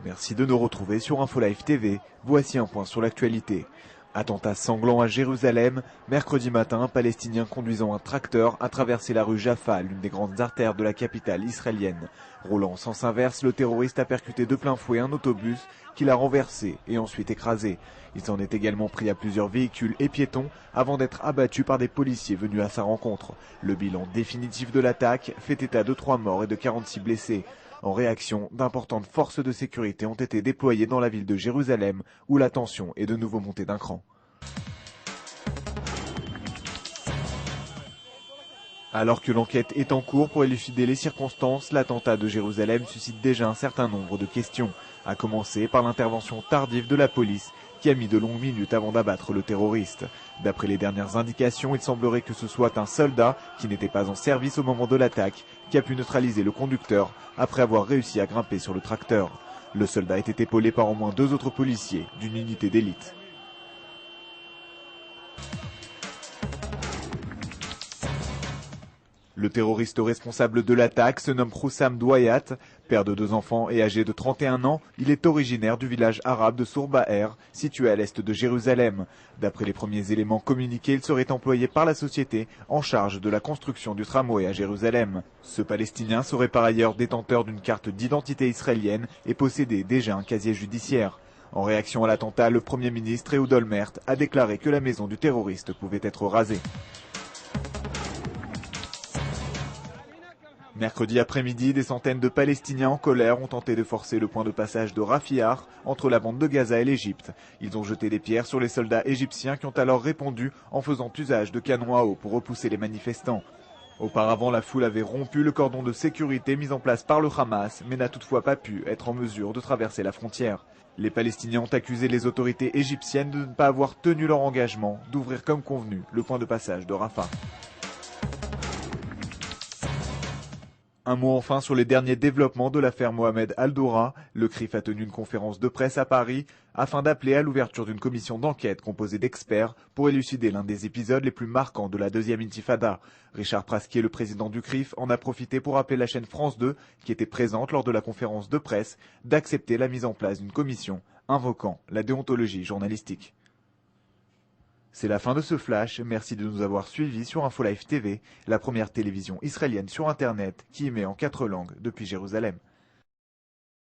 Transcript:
Merci de nous retrouver sur InfoLive TV. Voici un point sur l'actualité. Attentat sanglant à Jérusalem. Mercredi matin, un Palestinien conduisant un tracteur a traversé la rue Jaffa, l'une des grandes artères de la capitale israélienne. Roulant en sens inverse, le terroriste a percuté de plein fouet un autobus qu'il a renversé et ensuite écrasé. Il s'en est également pris à plusieurs véhicules et piétons avant d'être abattu par des policiers venus à sa rencontre. Le bilan définitif de l'attaque fait état de 3 morts et de 46 blessés. En réaction, d'importantes forces de sécurité ont été déployées dans la ville de Jérusalem, où la tension est de nouveau montée d'un cran. Alors que l'enquête est en cours pour élucider les circonstances, l'attentat de Jérusalem suscite déjà un certain nombre de questions, à commencer par l'intervention tardive de la police, qui a mis de longues minutes avant d'abattre le terroriste. D'après les dernières indications, il semblerait que ce soit un soldat, qui n'était pas en service au moment de l'attaque, qui a pu neutraliser le conducteur, après avoir réussi à grimper sur le tracteur. Le soldat était épaulé par au moins 2 autres policiers, d'une unité d'élite. Le terroriste responsable de l'attaque se nomme Roussam Douayat. Père de 2 enfants et âgé de 31 ans, il est originaire du village arabe de Sourbaher, situé à l'est de Jérusalem. D'après les premiers éléments communiqués, il serait employé par la société en charge de la construction du tramway à Jérusalem. Ce Palestinien serait par ailleurs détenteur d'une carte d'identité israélienne et possédait déjà un casier judiciaire. En réaction à l'attentat, le Premier ministre Ehud Olmert a déclaré que la maison du terroriste pouvait être rasée. Mercredi après-midi, des centaines de Palestiniens en colère ont tenté de forcer le point de passage de Rafihar entre la bande de Gaza et l'Égypte. Ils ont jeté des pierres sur les soldats égyptiens qui ont alors répondu en faisant usage de canons à eau pour repousser les manifestants. Auparavant, la foule avait rompu le cordon de sécurité mis en place par le Hamas, mais n'a toutefois pas pu être en mesure de traverser la frontière. Les Palestiniens ont accusé les autorités égyptiennes de ne pas avoir tenu leur engagement d'ouvrir comme convenu le point de passage de Rafah. Un mot enfin sur les derniers développements de l'affaire Mohamed Al-Doura. Le CRIF a tenu une conférence de presse à Paris afin d'appeler à l'ouverture d'une commission d'enquête composée d'experts pour élucider l'un des épisodes les plus marquants de la deuxième intifada. Richard Prasquier, le président du CRIF, en a profité pour appeler la chaîne France 2, qui était présente lors de la conférence de presse, d'accepter la mise en place d'une commission invoquant la déontologie journalistique. C'est la fin de ce flash, merci de nous avoir suivis sur InfoLive TV, la première télévision israélienne sur Internet qui émet en 4 langues depuis Jérusalem.